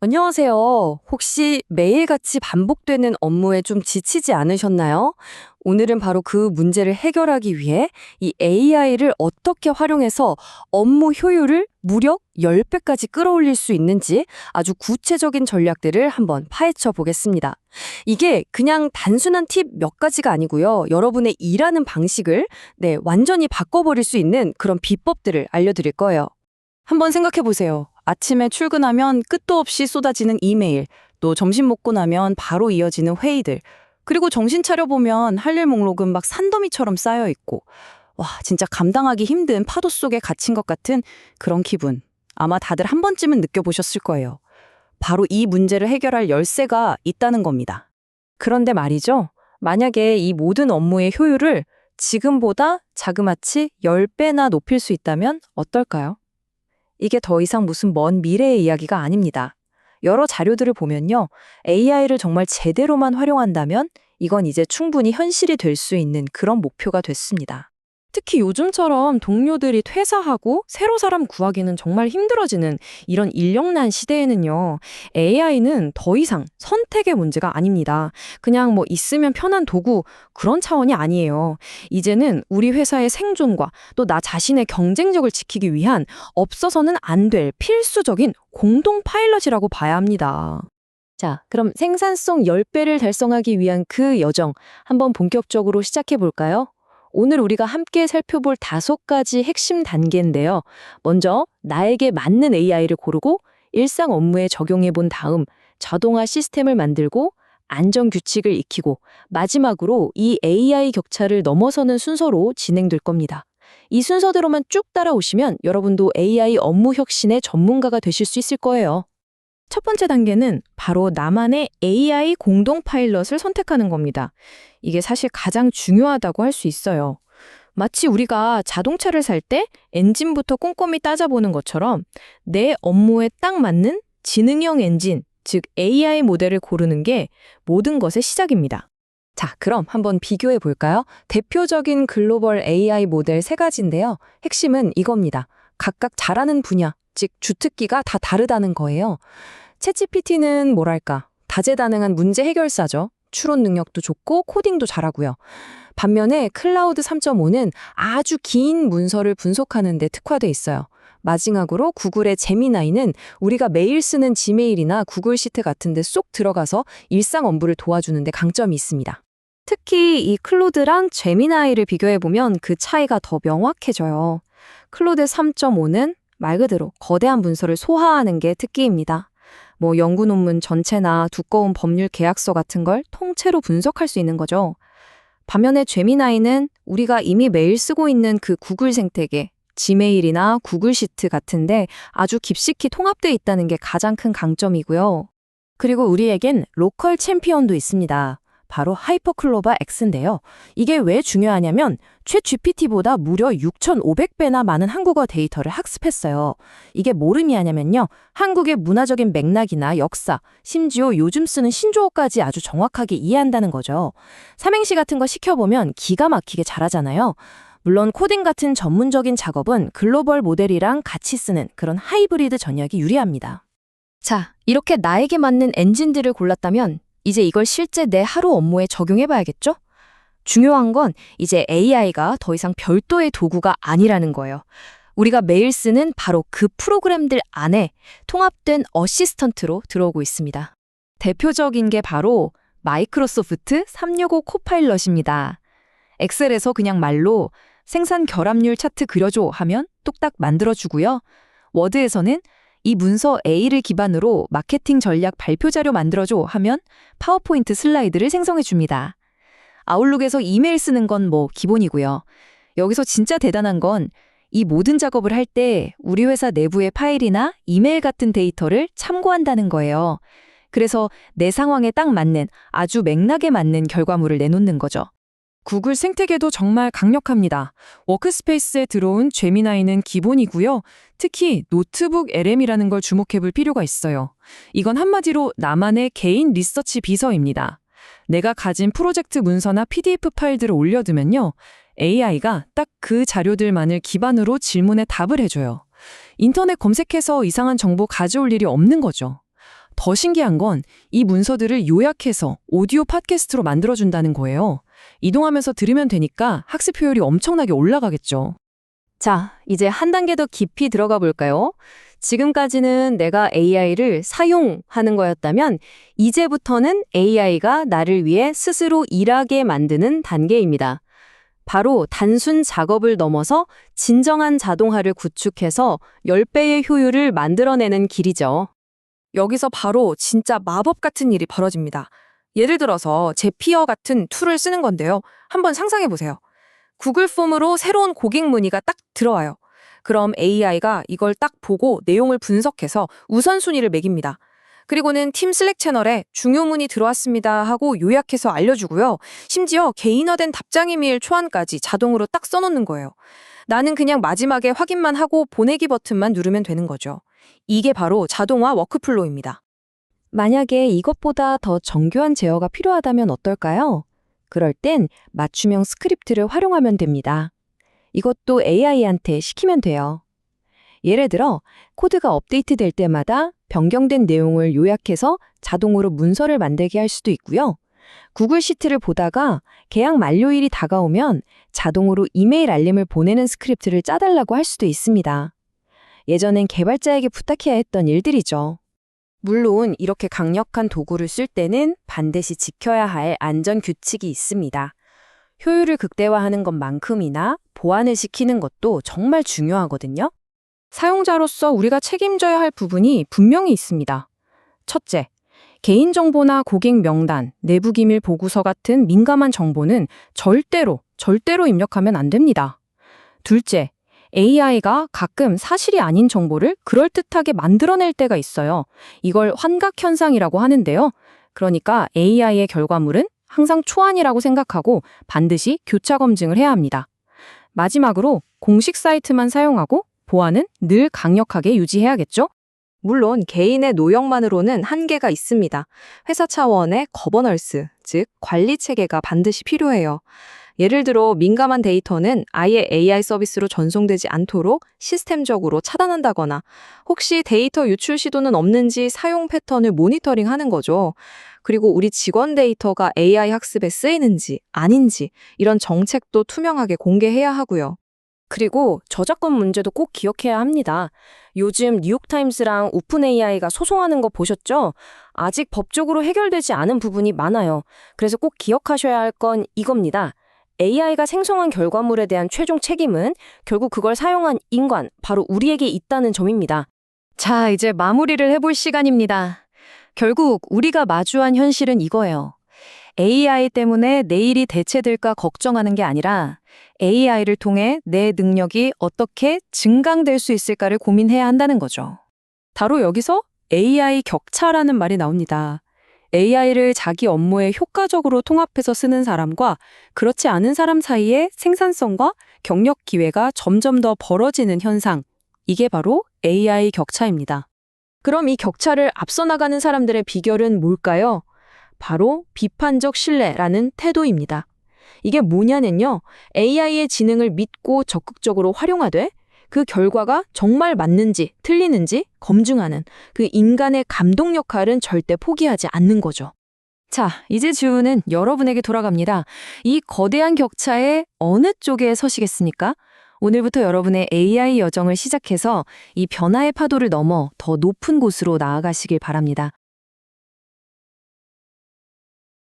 안녕하세요. 혹시 매일같이 반복되는 업무에 좀 지치지 않으셨나요? 오늘은 바로 그 문제를 해결하기 위해 이 AI를 어떻게 활용해서 업무 효율을 무려 10배까지 끌어올릴 수 있는지 아주 구체적인 전략들을 한번 파헤쳐 보겠습니다. 이게 그냥 단순한 팁 몇 가지가 아니고요. 여러분의 일하는 방식을 완전히 바꿔버릴 수 있는 그런 비법들을 알려드릴 거예요. 한번 생각해 보세요. 아침에 출근하면 끝도 없이 쏟아지는 이메일, 또 점심 먹고 나면 바로 이어지는 회의들, 그리고 정신 차려보면 할 일 목록은 막 산더미처럼 쌓여 있고, 와, 진짜 감당하기 힘든 파도 속에 갇힌 것 같은 그런 기분. 아마 다들 한 번쯤은 느껴보셨을 거예요. 바로 이 문제를 해결할 열쇠가 있다는 겁니다. 그런데 말이죠. 만약에 이 모든 업무의 효율을 지금보다 자그마치 10배나 높일 수 있다면 어떨까요? 이게 더 이상 무슨 먼 미래의 이야기가 아닙니다. 여러 자료들을 보면요. AI를 정말 제대로만 활용한다면 이건 이제 충분히 현실이 될 수 있는 그런 목표가 됐습니다. 특히 요즘처럼 동료들이 퇴사하고 새로 사람 구하기는 정말 힘들어지는 이런 인력난 시대에는요, AI는 더 이상 선택의 문제가 아닙니다. 그냥 뭐 있으면 편한 도구, 그런 차원이 아니에요. 이제는 우리 회사의 생존과 또 나 자신의 경쟁력을 지키기 위한 없어서는 안 될 필수적인 공동 파일럿이라고 봐야 합니다. 자, 그럼 생산성 10배를 달성하기 위한 그 여정 한번 본격적으로 시작해 볼까요? 오늘 우리가 함께 살펴볼 5가지 핵심 단계인데요. 먼저 나에게 맞는 AI를 고르고 일상 업무에 적용해 본 다음 자동화 시스템을 만들고 안전 규칙을 익히고 마지막으로 이 AI 격차를 넘어서는 순서로 진행될 겁니다. 이 순서대로만 쭉 따라오시면 여러분도 AI 업무 혁신의 전문가가 되실 수 있을 거예요. 첫 번째 단계는 바로 나만의 AI 공동 파일럿을 선택하는 겁니다. 이게 사실 가장 중요하다고 할 수 있어요. 마치 우리가 자동차를 살 때 엔진부터 꼼꼼히 따져보는 것처럼 내 업무에 딱 맞는 지능형 엔진, 즉 AI 모델을 고르는 게 모든 것의 시작입니다. 자, 그럼 한번 비교해 볼까요? 대표적인 글로벌 AI 모델 3가지인데요. 핵심은 이겁니다. 각각 잘하는 분야, 즉 주특기가 다 다르다는 거예요. 챗GPT는 뭐랄까, 다재다능한 문제 해결사죠. 추론 능력도 좋고 코딩도 잘하고요. 반면에 클라우드 3.5는 아주 긴 문서를 분석하는 데 특화돼 있어요. 마지막으로 구글의 제미나이는 우리가 매일 쓰는 지메일이나 구글 시트 같은 데 쏙 들어가서 일상 업무를 도와주는 데 강점이 있습니다. 특히 이 클로드랑 제미나이를 비교해보면 그 차이가 더 명확해져요. 클로드 3.5는 말 그대로 거대한 문서를 소화하는 게 특기입니다. 뭐 연구 논문 전체나 두꺼운 법률 계약서 같은 걸 통째로 분석할 수 있는 거죠. 반면에 제미나이는 우리가 이미 매일 쓰고 있는 그 구글 생태계, 지메일이나 구글 시트 같은데 아주 깊숙이 통합되어 있다는 게 가장 큰 강점이고요. 그리고 우리에겐 로컬 챔피언도 있습니다. 바로 하이퍼클로바 X인데요. 이게 왜 중요하냐면 챗 GPT보다 무려 6,500배나 많은 한국어 데이터를 학습했어요. 이게 뭘 의미하냐면요. 한국의 문화적인 맥락이나 역사, 심지어 요즘 쓰는 신조어까지 아주 정확하게 이해한다는 거죠. 삼행시 같은 거 시켜보면 기가 막히게 잘하잖아요. 물론 코딩 같은 전문적인 작업은 글로벌 모델이랑 같이 쓰는 그런 하이브리드 전략이 유리합니다. 자, 이렇게 나에게 맞는 엔진들을 골랐다면 이제 이걸 실제 내 하루 업무에 적용해봐야겠죠? 중요한 건 이제 AI가 더 이상 별도의 도구가 아니라는 거예요. 우리가 매일 쓰는 바로 그 프로그램들 안에 통합된 어시스턴트로 들어오고 있습니다. 대표적인 게 바로 마이크로소프트 365 코파일럿입니다. 엑셀에서 그냥 말로 생산 결합률 차트 그려줘 하면 뚝딱 만들어주고요. 워드에서는 이 문서 A를 기반으로 마케팅 전략 발표 자료 만들어줘 하면 파워포인트 슬라이드를 생성해줍니다. 아웃룩에서 이메일 쓰는 건 뭐 기본이고요. 여기서 진짜 대단한 건 이 모든 작업을 할 때 우리 회사 내부의 파일이나 이메일 같은 데이터를 참고한다는 거예요. 그래서 내 상황에 딱 맞는 아주 맥락에 맞는 결과물을 내놓는 거죠. 구글 생태계도 정말 강력합니다. 워크스페이스에 들어온 제미나이는 기본이고요. 특히 노트북 LM이라는 걸 주목해볼 필요가 있어요. 이건 한마디로 나만의 개인 리서치 비서입니다. 내가 가진 프로젝트 문서나 PDF 파일들을 올려두면요. AI가 딱 그 자료들만을 기반으로 질문에 답을 해줘요. 인터넷 검색해서 이상한 정보 가져올 일이 없는 거죠. 더 신기한 건 이 문서들을 요약해서 오디오 팟캐스트로 만들어준다는 거예요. 이동하면서 들으면 되니까 학습 효율이 엄청나게 올라가겠죠. 자, 이제 한 단계 더 깊이 들어가 볼까요? 지금까지는 내가 AI를 사용하는 거였다면 이제부터는 AI가 나를 위해 스스로 일하게 만드는 단계입니다. 바로 단순 작업을 넘어서 진정한 자동화를 구축해서 10배의 효율을 만들어내는 길이죠. 여기서 바로 진짜 마법 같은 일이 벌어집니다. 예를 들어서 제피어 같은 툴을 쓰는 건데요. 한번 상상해 보세요. 구글 폼으로 새로운 고객 문의가 딱 들어와요. 그럼 AI가 이걸 딱 보고 내용을 분석해서 우선순위를 매깁니다. 그리고는 팀 슬랙 채널에 중요 문의 들어왔습니다 하고 요약해서 알려주고요. 심지어 개인화된 답장 이메일 초안까지 자동으로 딱 써놓는 거예요. 나는 그냥 마지막에 확인만 하고 보내기 버튼만 누르면 되는 거죠. 이게 바로 자동화 워크플로우입니다. 만약에 이것보다 더 정교한 제어가 필요하다면 어떨까요? 그럴 땐 맞춤형 스크립트를 활용하면 됩니다. 이것도 AI한테 시키면 돼요. 예를 들어 코드가 업데이트될 때마다 변경된 내용을 요약해서 자동으로 문서를 만들게 할 수도 있고요. 구글 시트를 보다가 계약 만료일이 다가오면 자동으로 이메일 알림을 보내는 스크립트를 짜달라고 할 수도 있습니다. 예전엔 개발자에게 부탁해야 했던 일들이죠. 물론 이렇게 강력한 도구를 쓸 때는 반드시 지켜야 할 안전 규칙이 있습니다. 효율을 극대화하는 것만큼이나 보완을 시키는 것도 정말 중요하거든요. 사용자로서 우리가 책임져야 할 부분이 분명히 있습니다. 첫째, 개인정보나 고객 명단, 내부 기밀 보고서 같은 민감한 정보는 절대로 입력하면 안 됩니다. 둘째, AI가 가끔 사실이 아닌 정보를 그럴듯하게 만들어낼 때가 있어요. 이걸 환각현상이라고 하는데요. 그러니까 AI의 결과물은 항상 초안이라고 생각하고 반드시 교차 검증을 해야 합니다. 마지막으로 공식 사이트만 사용하고 보안은 늘 강력하게 유지해야겠죠? 물론 개인의 노역만으로는 한계가 있습니다. 회사 차원의 거버넌스, 즉 관리 체계가 반드시 필요해요. 예를 들어 민감한 데이터는 아예 AI 서비스로 전송되지 않도록 시스템적으로 차단한다거나 혹시 데이터 유출 시도는 없는지 사용 패턴을 모니터링하는 거죠. 그리고 우리 직원 데이터가 AI 학습에 쓰이는지 아닌지 이런 정책도 투명하게 공개해야 하고요. 그리고 저작권 문제도 꼭 기억해야 합니다. 요즘 뉴욕타임스랑 오픈 AI가 소송하는 거 보셨죠? 아직 법적으로 해결되지 않은 부분이 많아요. 그래서 꼭 기억하셔야 할 건 이겁니다. AI가 생성한 결과물에 대한 최종 책임은 결국 그걸 사용한 인간, 바로 우리에게 있다는 점입니다. 자, 이제 마무리를 해볼 시간입니다. 결국 우리가 마주한 현실은 이거예요. AI 때문에 내일이 대체될까 걱정하는 게 아니라 AI를 통해 내 능력이 어떻게 증강될 수 있을까를 고민해야 한다는 거죠. 바로 여기서 AI 격차라는 말이 나옵니다. AI를 자기 업무에 효과적으로 통합해서 쓰는 사람과 그렇지 않은 사람 사이의 생산성과 경력 기회가 점점 더 벌어지는 현상. 이게 바로 AI 격차입니다. 그럼 이 격차를 앞서 나가는 사람들의 비결은 뭘까요? 바로 비판적 신뢰라는 태도입니다. 이게 뭐냐면요. AI의 지능을 믿고 적극적으로 활용하되 그 결과가 정말 맞는지 틀리는지 검증하는 그 인간의 감독 역할은 절대 포기하지 않는 거죠. 자, 이제 주는 여러분에게 돌아갑니다. 이 거대한 격차에 어느 쪽에 서시겠습니까? 오늘부터 여러분의 AI 여정을 시작해서 이 변화의 파도를 넘어 더 높은 곳으로 나아가시길 바랍니다.